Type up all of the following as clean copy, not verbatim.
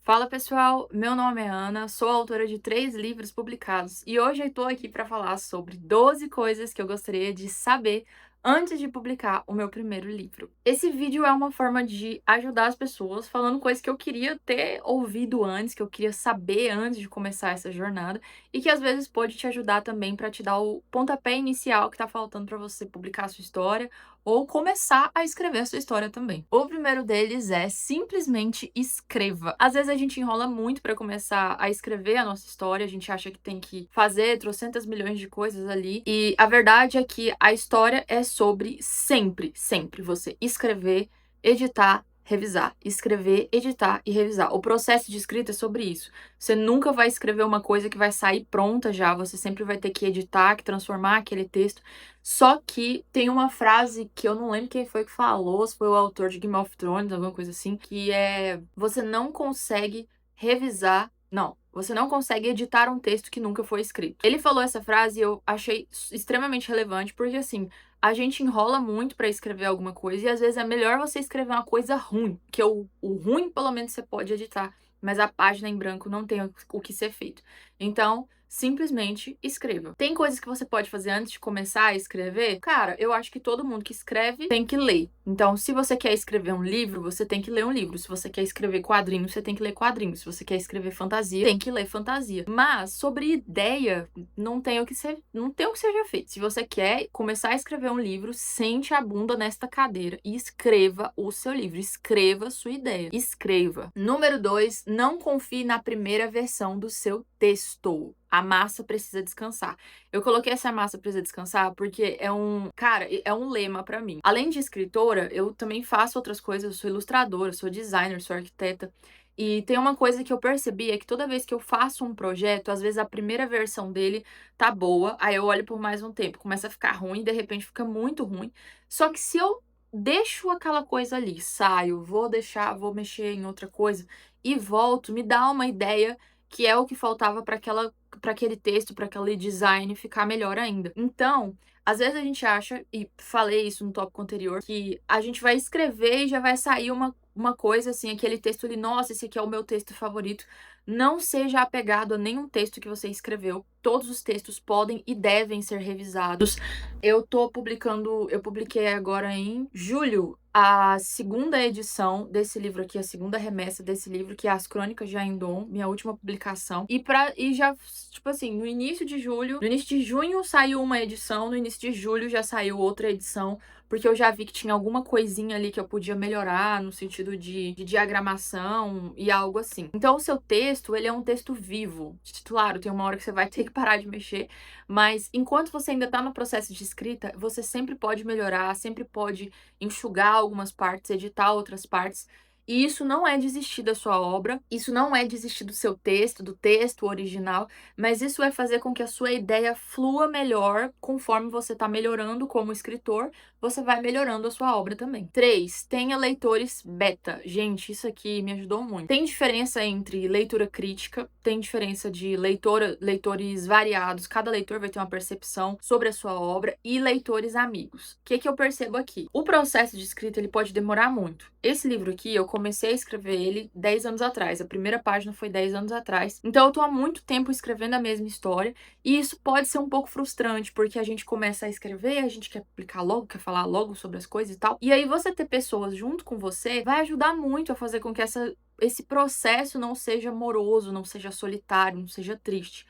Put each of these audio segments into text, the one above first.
Fala pessoal, meu nome é Ana, sou autora de 3 livros publicados e hoje eu tô aqui para falar sobre 12 coisas que eu gostaria de saber antes de publicar o meu primeiro livro. Esse vídeo é uma forma de ajudar as pessoas falando coisas que eu queria ter ouvido antes, que eu queria saber antes de começar essa jornada e que às vezes pode te ajudar também para te dar o pontapé inicial que tá faltando para você publicar a sua história ou começar a escrever a sua história também. O primeiro deles é simplesmente escreva. Às vezes a gente enrola muito para começar a escrever a nossa história, a gente acha que tem que fazer trocentas milhões de coisas ali, e a verdade é que a história é sobre sempre você escrever, editar, revisar, escrever, editar e revisar. O processo de escrita é sobre isso. Você nunca vai escrever uma coisa que vai sair pronta já, você sempre vai ter que editar, que transformar aquele texto. Só que tem uma frase que eu não lembro quem foi que falou, se foi o autor de Game of Thrones, alguma coisa assim, que é: você não consegue revisar. Não, você não consegue editar um texto que nunca foi escrito. Ele falou essa frase e eu achei extremamente relevante, porque assim, a gente enrola muito pra escrever alguma coisa e às vezes é melhor você escrever uma coisa ruim, que o ruim pelo menos você pode editar, mas a página em branco não tem o que ser feito. Então, simplesmente escreva. Tem coisas que você pode fazer antes de começar a escrever? Cara, eu acho que todo mundo que escreve tem que ler. Então, se você quer escrever um livro, você tem que ler um livro. Se você quer escrever quadrinhos, você tem que ler quadrinhos. Se você quer escrever fantasia, tem que ler fantasia. Mas sobre ideia, não tem o que seja feito. Se você quer começar a escrever um livro, sente a bunda nesta cadeira e escreva o seu livro. Escreva a sua ideia. Escreva. Número 2, não confie na primeira versão do seu texto. A massa precisa descansar. Eu coloquei essa massa precisa descansar porque é um lema pra mim. Além de escritora, eu também faço outras coisas, eu sou ilustradora, sou designer, sou arquiteta. E tem uma coisa que eu percebi, é que toda vez que eu faço um projeto, às vezes a primeira versão dele tá boa, aí eu olho por mais um tempo, começa a ficar ruim, de repente fica muito ruim. Só que se eu deixo aquela coisa ali, saio, vou mexer em outra coisa e volto, me dá uma ideia que é o que faltava para aquele texto, para aquele design ficar melhor ainda. Então, às vezes a gente acha, e falei isso no tópico anterior, que a gente vai escrever e já vai sair uma coisa assim, aquele texto ali, nossa, esse aqui é o meu texto favorito. Não seja apegado a nenhum texto que você escreveu. Todos os textos podem e devem ser revisados. Eu publiquei agora em julho a segunda edição desse livro aqui, a segunda remessa desse livro, que é As Crônicas de Aendon, minha última publicação. E já, tipo assim, no início de junho saiu uma edição, no início de julho já saiu outra edição, porque eu já vi que tinha alguma coisinha ali que eu podia melhorar, no sentido de diagramação e algo assim. Então, o seu texto, ele é um texto vivo. Claro, tem uma hora que você vai ter que parar de mexer, mas enquanto você ainda tá no processo de escrita, você sempre pode melhorar, sempre pode enxugar algumas partes, editar outras partes. E isso não é desistir da sua obra, isso não é desistir do seu texto, do texto original, mas isso é fazer com que a sua ideia flua melhor conforme você está melhorando como escritor, você vai melhorando a sua obra também. 3, tenha leitores beta. Gente, isso aqui me ajudou muito. Tem diferença entre leitura crítica, tem diferença de leitores variados, cada leitor vai ter uma percepção sobre a sua obra, e leitores amigos. O que eu percebo aqui? O processo de escrita ele pode demorar muito. Esse livro aqui, eu comecei a escrever ele 10 anos atrás, a primeira página foi 10 anos atrás, então eu tô há muito tempo escrevendo a mesma história, e isso pode ser um pouco frustrante, porque a gente começa a escrever, a gente quer publicar logo, quer falar logo sobre as coisas e tal, e aí você ter pessoas junto com você vai ajudar muito a fazer com que esse processo não seja moroso, não seja solitário, não seja triste.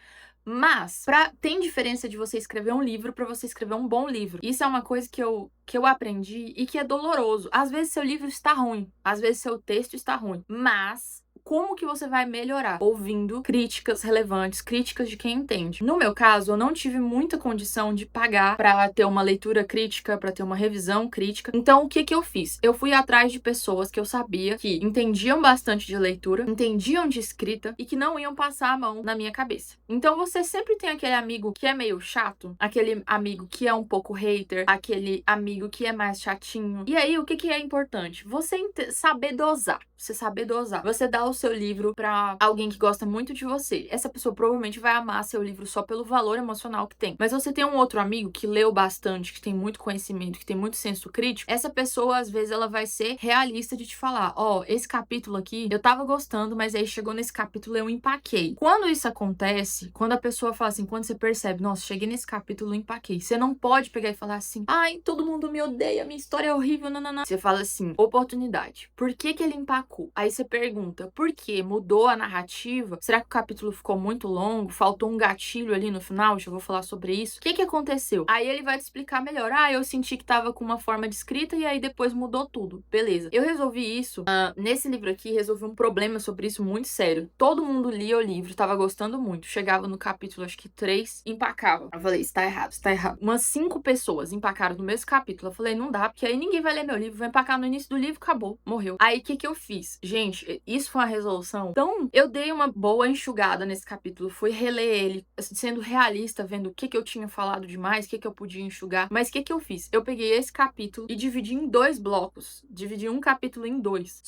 Mas, tem diferença de você escrever um livro para você escrever um bom livro. Isso é uma coisa que eu aprendi e que é doloroso. Às vezes seu livro está ruim, às vezes seu texto está ruim, mas como que você vai melhorar? Ouvindo críticas relevantes, críticas de quem entende. No meu caso, eu não tive muita condição de pagar para ter uma leitura crítica, para ter uma revisão crítica. Então, o que eu fiz? Eu fui atrás de pessoas que eu sabia que entendiam bastante de leitura, entendiam de escrita e que não iam passar a mão na minha cabeça. Então, você sempre tem aquele amigo que é meio chato, aquele amigo que é um pouco hater, aquele amigo que é mais chatinho. E aí, o que é importante? Você saber dosar. você saber dosar. Você dá o seu livro pra alguém que gosta muito de você. Essa pessoa provavelmente vai amar seu livro só pelo valor emocional que tem. Mas você tem um outro amigo que leu bastante, que tem muito conhecimento, que tem muito senso crítico, essa pessoa, às vezes, ela vai ser realista de te falar, ó, esse capítulo aqui, eu tava gostando, mas aí chegou nesse capítulo eu empaquei. Quando isso acontece, quando a pessoa fala assim, quando você percebe, nossa, cheguei nesse capítulo e empaquei, você não pode pegar e falar assim, ai, todo mundo me odeia, minha história é horrível, nananã. Você fala assim, oportunidade. Por que que ele empacou? Aí você pergunta, por quê? Mudou a narrativa? Será que o capítulo ficou muito longo? Faltou um gatilho ali no final? Já vou falar sobre isso. O que que aconteceu? Aí ele vai te explicar melhor. Ah, eu senti que tava com uma forma de escrita e aí depois mudou tudo. Beleza. Eu resolvi isso, nesse livro aqui, resolvi um problema sobre isso muito sério. Todo mundo lia o livro, tava gostando muito. Chegava no capítulo, acho que 3, empacava. Eu falei, isso tá errado, isso tá errado. Umas 5 pessoas empacaram no mesmo capítulo. Eu falei, não dá, porque aí ninguém vai ler meu livro, vai empacar no início do livro, acabou, morreu. Aí o que que eu fiz? Gente, isso foi uma resolução. Então, eu dei uma boa enxugada nesse capítulo, fui reler ele, sendo realista, vendo o que que eu tinha falado demais, o que que eu podia enxugar. Mas o que que eu fiz? Eu peguei esse capítulo e dividi em 2 blocos. Dividi um capítulo em 2.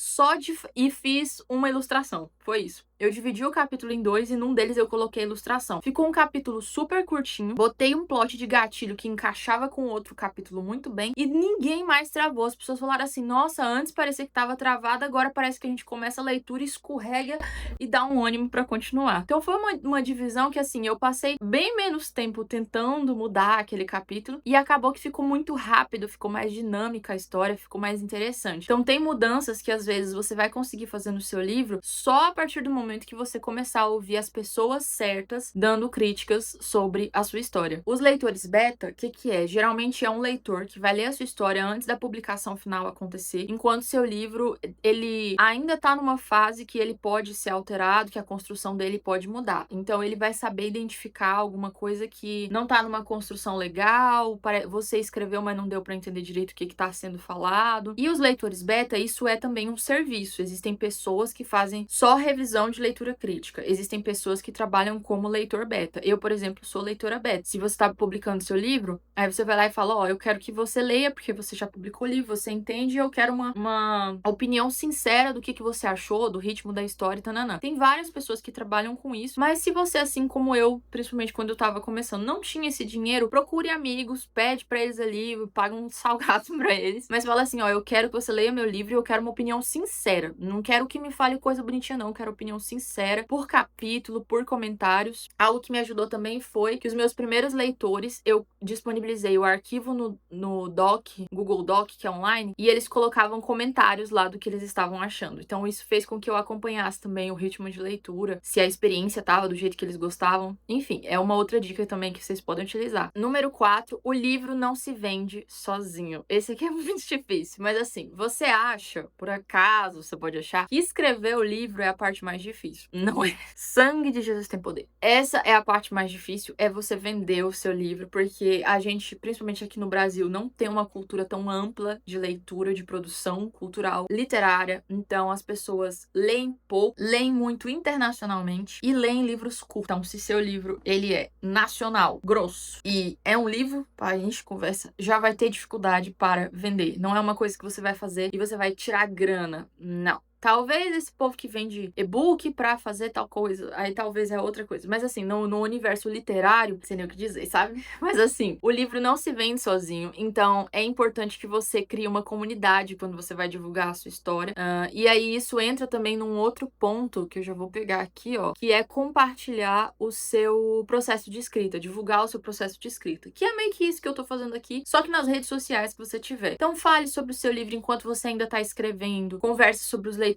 E fiz uma ilustração. Foi isso. Eu dividi o capítulo em 2 e num deles eu coloquei a ilustração. Ficou um capítulo super curtinho, botei um plot de gatilho que encaixava com outro capítulo muito bem e ninguém mais travou. As pessoas falaram assim, nossa, antes parecia que tava travada, agora parece que a gente começa a leitura, escorrega e dá um ânimo pra continuar. Então foi uma divisão que, assim, eu passei bem menos tempo tentando mudar aquele capítulo e acabou que ficou muito rápido, ficou mais dinâmica a história, ficou mais interessante. Então tem mudanças que às vezes você vai conseguir fazer no seu livro só a partir do momento que você começar a ouvir as pessoas certas dando críticas sobre a sua história. Os leitores beta, o que que é? Geralmente é um leitor que vai ler a sua história antes da publicação final acontecer, enquanto seu livro, ele ainda tá numa fase que ele pode ser alterado, que a construção dele pode mudar. Então ele vai saber identificar alguma coisa que não tá numa construção legal, você escreveu, mas não deu pra entender direito o que que tá sendo falado. E os leitores beta, isso é também um serviço. Existem pessoas que fazem só revisão de leitura crítica. Existem pessoas que trabalham como leitor beta. Eu, por exemplo, sou leitora beta. Se você tá publicando seu livro, aí você vai lá e fala, ó, eu quero que você leia, porque você já publicou o livro, você entende, e eu quero uma opinião sincera do que você achou, do ritmo da história, tananã. Tem várias pessoas que trabalham com isso, mas se você, assim como eu, principalmente quando eu tava começando, não tinha esse dinheiro, procure amigos, pede pra eles ali, paga um salgado pra eles, mas fala assim, ó, eu quero que você leia meu livro e eu quero uma opinião sincera. Não quero que me fale coisa bonitinha, não. Eu quero opinião sincera, por capítulo, por comentários. Algo que me ajudou também foi que os meus primeiros leitores, eu disponibilizei o arquivo no Google Doc, que é online, e eles colocavam comentários lá do que eles estavam achando. Então isso fez com que eu acompanhasse também o ritmo de leitura, se a experiência tava do jeito que eles gostavam. Enfim, é uma outra dica também que vocês podem utilizar. Número 4, o livro não se vende sozinho. Esse aqui é muito difícil, mas assim, você acha, por acaso, você pode achar, que escrever o livro é a parte mais difícil. Não é. Sangue de Jesus tem poder. Essa é a parte mais difícil, é você vender o seu livro, porque a gente, principalmente aqui no Brasil, não tem uma cultura tão ampla de leitura, de produção cultural, literária. Então as pessoas leem pouco, leem muito internacionalmente e leem livros curtos. Então, se seu livro ele é nacional, grosso e é um livro, a gente conversa, já vai ter dificuldade para vender. Não é uma coisa que você vai fazer e você vai tirar grana. Não. Talvez esse povo que vende e-book pra fazer tal coisa, aí talvez é outra coisa. Mas assim, no universo literário, sem nem o que dizer, sabe? Mas assim, o livro não se vende sozinho, então é importante que você crie uma comunidade quando você vai divulgar a sua história. E aí isso entra também num outro ponto que eu já vou pegar aqui, ó, que é compartilhar o seu processo de escrita, divulgar o seu processo de escrita, que é meio que isso que eu tô fazendo aqui, só que nas redes sociais que você tiver. Então fale sobre o seu livro enquanto você ainda tá escrevendo, converse sobre os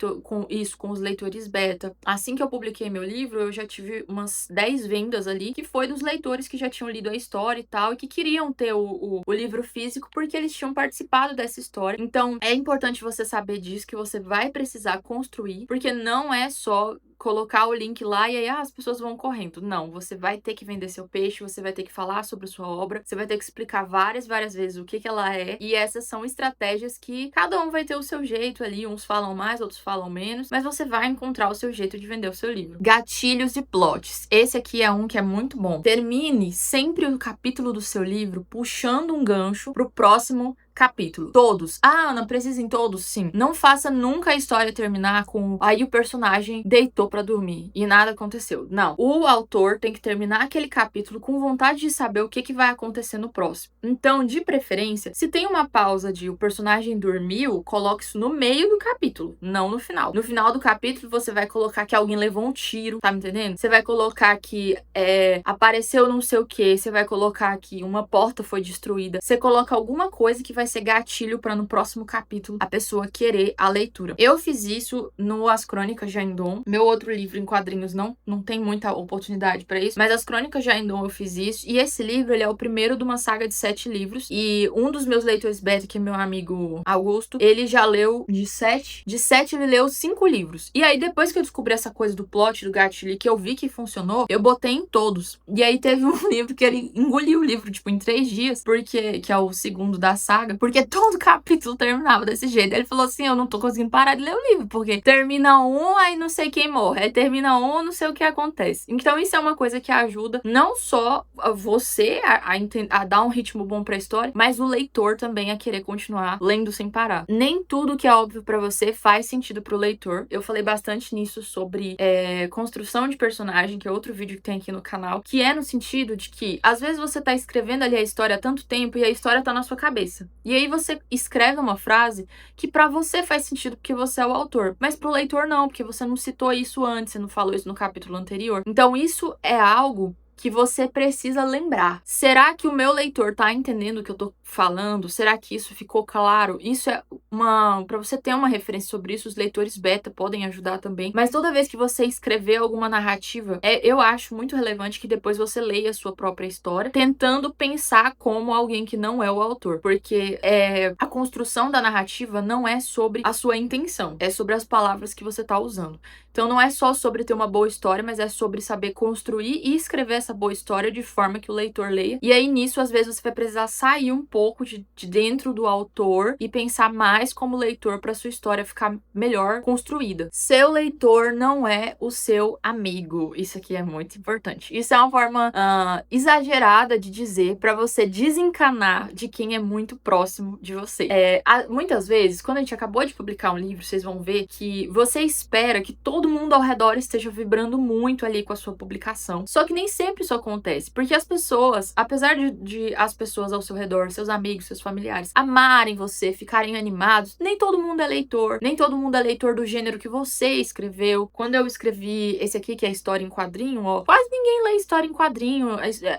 com os leitores beta. Assim que eu publiquei meu livro, eu já tive umas 10 vendas ali, que foi dos leitores que já tinham lido a história e tal, e que queriam ter o livro físico porque eles tinham participado dessa história. Então, é importante você saber disso, que você vai precisar construir, porque não é só colocar o link lá e aí as pessoas vão correndo. Não, você vai ter que vender seu peixe, você vai ter que falar sobre sua obra, você vai ter que explicar várias vezes o que ela é, e essas são estratégias que cada um vai ter o seu jeito ali, uns falam mais, outros falam menos, mas você vai encontrar o seu jeito de vender o seu livro. Gatilhos e plots. Esse aqui é um que é muito bom. Termine sempre o capítulo do seu livro puxando um gancho pro próximo capítulo. Todos. Ah, Ana, precisa em todos? Sim. Não faça nunca a história terminar com aí o personagem deitou pra dormir e nada aconteceu. Não. O autor tem que terminar aquele capítulo com vontade de saber o que vai acontecer no próximo. Então, de preferência, se tem uma pausa de o personagem dormiu, coloque isso no meio do capítulo, não no final. No final do capítulo, você vai colocar que alguém levou um tiro, tá me entendendo? Você vai colocar que apareceu não sei o que, você vai colocar que uma porta foi destruída. Você coloca alguma coisa que vai ser gatilho pra no próximo capítulo a pessoa querer a leitura. Eu fiz isso no As Crônicas de Aendon. Meu outro livro em quadrinhos não tem muita oportunidade pra isso, mas As Crônicas de Aendon eu fiz isso. E esse livro, ele é o primeiro de uma saga de 7 livros. E um dos meus leitores beta, que é meu amigo Augusto, ele já leu de 7. De 7 ele leu 5 livros. E aí depois que eu descobri essa coisa do plot, do gatilho, que eu vi que funcionou, eu botei em todos. E aí teve um livro que ele engoliu o livro, tipo, em 3 dias, porque que é o segundo da saga, porque todo capítulo terminava desse jeito. Ele falou assim, eu não tô conseguindo parar de ler o livro, porque termina um, aí não sei quem morre, aí termina um, não sei o que acontece. Então isso é uma coisa que ajuda não só você a dar um ritmo bom pra história, mas o leitor também a querer continuar lendo sem parar. Nem tudo que é óbvio pra você faz sentido pro leitor. Eu falei bastante nisso sobre construção de personagem, que é outro vídeo que tem aqui no canal, que é no sentido de que, às vezes você tá escrevendo ali a história há tanto tempo e a história tá na sua cabeça. E aí você escreve uma frase que pra você faz sentido porque você é o autor, mas pro leitor não, porque você não citou isso antes, você não falou isso no capítulo anterior. Então isso é algo que você precisa lembrar. Será que o meu leitor tá entendendo o que eu tô falando? Será que isso ficou claro? Isso é pra você ter uma referência sobre isso, os leitores beta podem ajudar também. Mas toda vez que você escrever alguma narrativa, eu acho muito relevante que depois você leia a sua própria história, tentando pensar como alguém que não é o autor. Porque a construção da narrativa não é sobre a sua intenção, é sobre as palavras que você tá usando. Então não é só sobre ter uma boa história, mas é sobre saber construir e escrever essa boa história de forma que o leitor leia. E aí nisso, às vezes, você vai precisar sair um pouco de dentro do autor e pensar mais como leitor para sua história ficar melhor construída. Seu leitor não é o seu amigo. Isso aqui é muito importante. Isso é uma forma exagerada de dizer para você desencanar de quem é muito próximo de você. Muitas vezes, quando a gente acabou de publicar um livro, vocês vão ver que você espera que todo mundo ao redor esteja vibrando muito ali com a sua publicação. Só que nem sempre isso acontece, porque as pessoas, apesar de as pessoas ao seu redor, seus amigos, seus familiares, amarem você, ficarem animados, nem todo mundo é leitor, nem todo mundo é leitor do gênero que você escreveu. Quando eu escrevi esse aqui, que é história em quadrinho, quase ninguém lê história em quadrinho,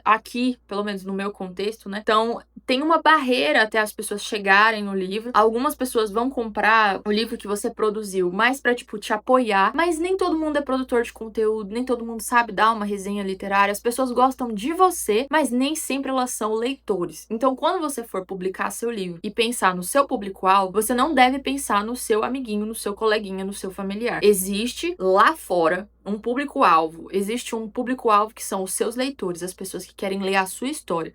aqui, pelo menos no meu contexto, né? Então, tem uma barreira até as pessoas chegarem no livro. Algumas pessoas vão comprar o livro que você produziu mais pra, tipo, te apoiar, mas nem todo mundo é produtor de conteúdo, nem todo mundo sabe dar uma resenha literária. As pessoas gostam de você, mas nem sempre elas são leitores. Então, quando você for publicar seu livro e pensar no seu público-alvo, você não deve pensar no seu amiguinho, no seu coleguinha, no seu familiar. Existe lá fora um público-alvo. Existe um público-alvo que são os seus leitores, as pessoas que querem ler a sua história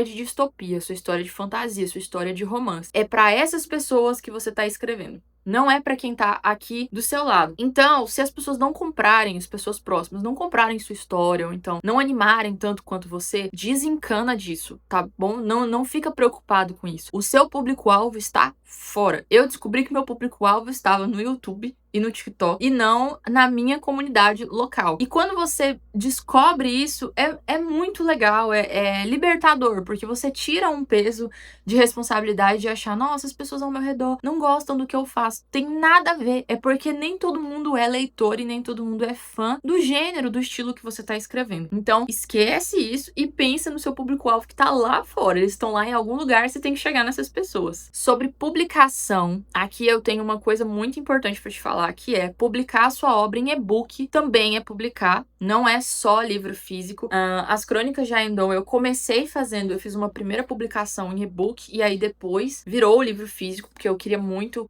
de distopia, sua história de fantasia, sua história de romance. É para essas pessoas que você tá escrevendo. Não é para quem tá aqui do seu lado. Então, se as pessoas não comprarem, as pessoas próximas não comprarem sua história, ou então não animarem tanto quanto você, desencana disso, tá bom? Não fica preocupado com isso. O seu público-alvo está fora. Eu descobri que meu público-alvo estava no YouTube e no TikTok, e não na minha comunidade local. E quando você descobre isso, é muito legal, é libertador, porque você tira um peso de responsabilidade de achar, nossa, as pessoas ao meu redor não gostam do que eu faço. Tem nada a ver, é porque nem todo mundo é leitor e nem todo mundo é fã do gênero, do estilo que você tá escrevendo. Então, esquece isso e pensa no seu público-alvo que tá lá fora. Eles estão lá em algum lugar, você tem que chegar nessas pessoas. Sobre publicação, aqui eu tenho uma coisa muito importante pra te falar, que é publicar a sua obra em e-book, também é publicar, não é só livro físico. As Crônicas de Aendon eu comecei fazendo, eu fiz uma primeira publicação em e-book e aí depois virou o livro físico, porque eu queria muito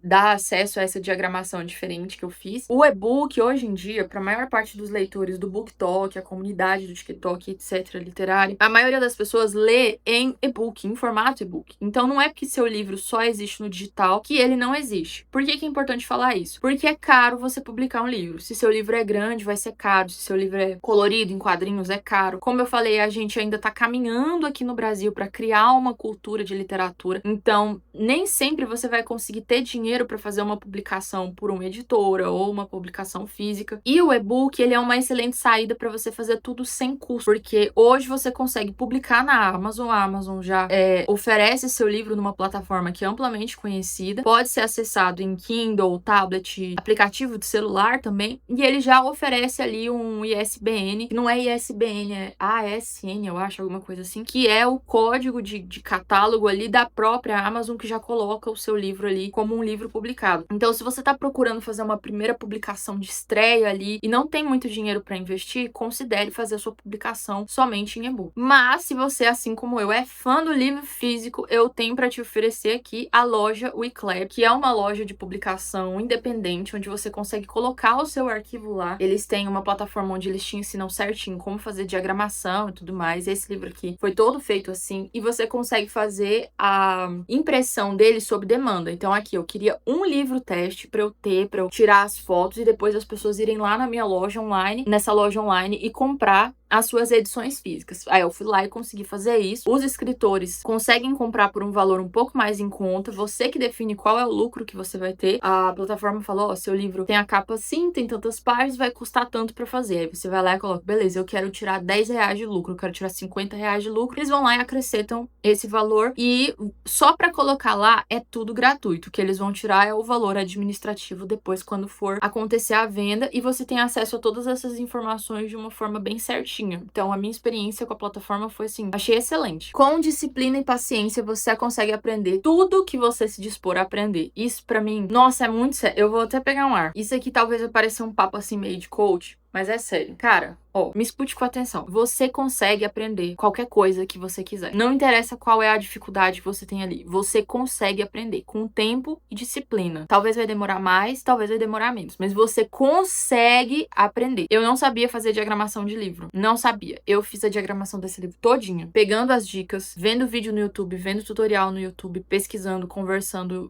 dar acesso a essa diagramação diferente que eu fiz. O e-book, hoje em dia, para a maior parte dos leitores do BookTok, a comunidade do TikTok, etc, literário, a maioria das pessoas lê em e-book, em formato e-book. Então não é porque seu livro só existe no digital que ele não existe. Por que é importante falar isso? Porque é caro você publicar um livro. Se seu livro é grande, vai ser caro. caro. Se seu livro é colorido, em quadrinhos, é caro. Como eu falei, a gente ainda tá caminhando aqui no Brasil para criar uma cultura de literatura. Então, nem sempre você vai conseguir ter dinheiro para fazer uma publicação por uma editora ou uma publicação física. E o e-book, ele é uma excelente saída para você fazer tudo sem custo, porque hoje você consegue publicar na Amazon. A Amazon já oferece seu livro numa plataforma que é amplamente conhecida, pode ser acessado em Kindle, tablet, aplicativo de celular também, e ele já oferece ali um ISBN, que não é ISBN, é ASN, eu acho, alguma coisa assim, que é o código de catálogo ali da própria Amazon, que já coloca o seu livro ali como um livro publicado. Então, se você tá procurando fazer uma primeira publicação de estreia ali e não tem muito dinheiro para investir, considere fazer a sua publicação somente em e-book. Mas, se você, assim como eu, é fã do livro físico, eu tenho para te oferecer aqui a loja Wiclab, que é uma loja de publicação independente, onde você consegue colocar o seu arquivo lá. Eles têm uma plataforma onde eles te ensinam certinho como fazer diagramação e tudo mais. Esse livro aqui foi todo feito assim, e você consegue fazer a impressão dele sob demanda. Então aqui, eu queria um livro teste para eu tirar as fotos e depois as pessoas irem lá na minha loja online, nessa loja online, e comprar as suas edições físicas. Aí eu fui lá e consegui fazer isso. Os escritores conseguem comprar por um valor um pouco mais em conta. Você que define qual é o lucro que você vai ter. A plataforma falou, ó, seu livro tem a capa assim, tem tantas páginas, vai custar tanto pra fazer. Aí você vai lá e coloca, beleza, eu quero tirar 10 reais de lucro, eu quero tirar 50 reais de lucro. Eles vão lá e acrescentam esse valor, e só pra colocar lá é tudo gratuito. O que eles vão tirar é o valor administrativo depois, quando for acontecer a venda, e você tem acesso a todas essas informações de uma forma bem certinha. Então, a minha experiência com a plataforma foi assim, achei excelente. Com disciplina e paciência, você consegue aprender tudo que você se dispor a aprender. Isso pra mim, nossa, é muito sério. Eu vou até pegar um ar. Isso aqui talvez vai parecer um papo assim meio de coach, mas é sério. Cara, ó, me escute com atenção. Você consegue aprender qualquer coisa que você quiser. Não interessa qual é a dificuldade que você tem ali. Você consegue aprender com tempo e disciplina. Talvez vai demorar mais, talvez vai demorar menos, mas você consegue aprender. Eu não sabia fazer diagramação de livro. Não sabia. Eu fiz a diagramação desse livro todinha, pegando as dicas, vendo vídeo no YouTube, vendo tutorial no YouTube, pesquisando, conversando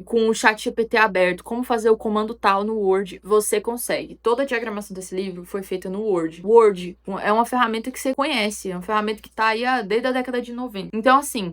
com o chat GPT aberto, como fazer o comando tal no Word. Você consegue. Toda a diagramação desse livro foi feita no Word. Word é uma ferramenta que você conhece, é uma ferramenta que tá aí desde a década de 90. Então, assim,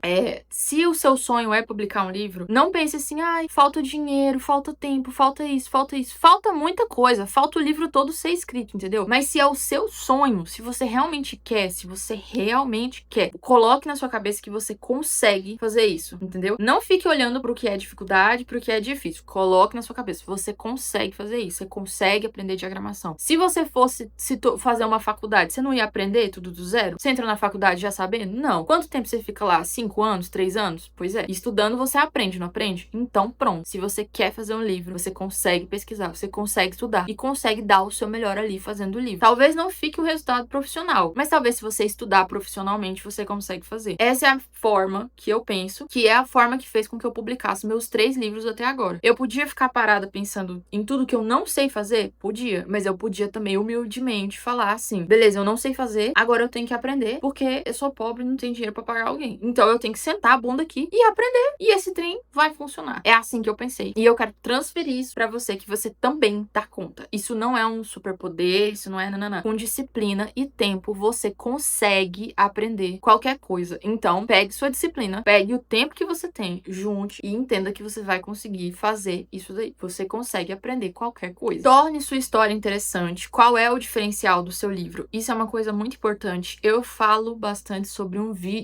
se o seu sonho é publicar um livro, não pense assim, ai, falta dinheiro, falta tempo, falta isso, falta isso. Falta muita coisa, falta o livro todo ser escrito, entendeu? Mas se é o seu sonho, se você realmente quer, coloque na sua cabeça que você consegue fazer isso, entendeu? Não fique olhando pro que é dificuldade, pro que é difícil. Coloque na sua cabeça, você consegue fazer isso, você consegue aprender diagramação. Se você fosse fazer uma faculdade, você não ia aprender tudo do zero? Você entra na faculdade já sabendo? Não. Quanto tempo você fica lá? 5 anos? 3 anos? Pois é. Estudando você aprende, não aprende? Então pronto. Se você quer fazer um livro, você consegue pesquisar, você consegue estudar e consegue dar o seu melhor ali fazendo o livro. Talvez não fique o resultado profissional, mas talvez se você estudar profissionalmente, você consegue fazer. Essa é a forma que eu penso, que é a forma que fez com que eu publicasse meus 3 livros até agora. Eu podia ficar parada pensando em tudo que eu não sei fazer? Podia, mas eu podia também humildemente falar assim, beleza, eu não sei fazer, agora eu tenho que aprender, porque eu sou pobre e não tenho dinheiro pra pagar alguém. Então eu tenho que sentar a bunda aqui e aprender, e esse trem vai funcionar. É assim que eu pensei. E eu quero transferir isso pra você, que você também dá conta. Isso não é um superpoder, isso não é nananã. Com disciplina e tempo, você consegue aprender qualquer coisa. Então, pegue sua disciplina, pegue o tempo que você tem, junte e entenda que você vai conseguir fazer isso daí. Você consegue aprender qualquer coisa. Torne sua história interessante. Qual é o diferencial do seu livro? Isso é uma coisa muito importante. Eu falo bastante sobre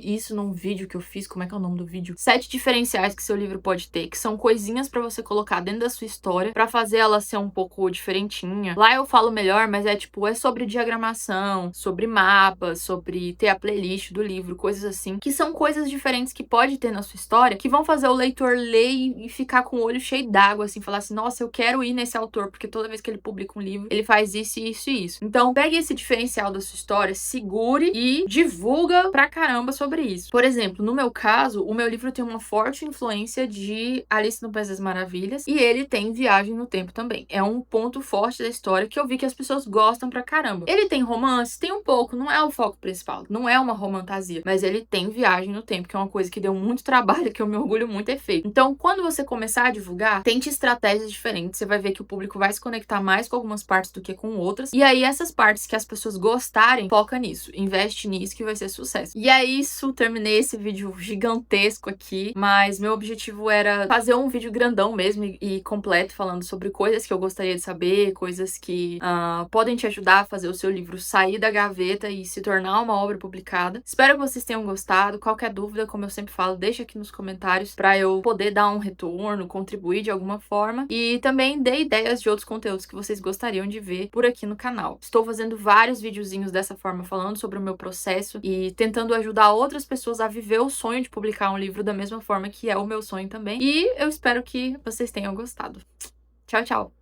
isso num vídeo que eu fiz. Como é que é o nome do vídeo? 7 diferenciais que seu livro pode ter, que são coisinhas pra você colocar dentro da sua história, pra fazer ela ser um pouco diferentinha. Lá eu falo melhor, mas é sobre diagramação, sobre mapas, sobre ter a playlist do livro, coisas assim, que são coisas diferentes que pode ter na sua história, que vão fazer o leitor ler e ficar com o olho cheio d'água, assim, falar assim, nossa, eu quero ir nesse autor, porque toda vez que ele publica um livro, ele faz isso, isso e isso. Então, pegue esse diferencial da sua história, segure e divulga pra caramba sobre isso. Por exemplo, no meu caso, o meu livro tem uma forte influência de Alice no País das Maravilhas, e ele tem viagem no tempo também. É um ponto forte da história que eu vi que as pessoas gostam pra caramba. Ele tem romance? Tem um pouco, não é o foco principal, não é uma romantasia, mas ele tem viagem no tempo, que é uma coisa que deu muito trabalho, que eu me orgulho muito ter feito. Então, quando você começar a divulgar, tente estratégias diferentes, você vai ver que o público vai se conectar mais com algumas partes do que com outras. E aí, essas partes que as pessoas gostarem, foca nisso, investe nisso que vai ser sucesso. E é isso, terminei esse vídeo gigantesco aqui, mas meu objetivo era fazer um vídeo grandão mesmo e completo, falando sobre coisas que eu gostaria de saber, coisas que podem te ajudar a fazer o seu livro sair da gaveta e se tornar uma obra publicada. Espero que vocês tenham gostado. Qualquer dúvida, como eu sempre falo, deixa aqui nos comentários pra eu poder dar um retorno, contribuir de alguma forma. E também dê ideias de outros conteúdos que vocês gostariam de ver por aqui no canal. Estou fazendo vários videozinhos dessa forma, falando sobre o meu processo e tentando ajudar outras pessoas a viver o sonho de publicar um livro da mesma forma que é o meu sonho também. E eu espero que vocês tenham gostado. Tchau, tchau!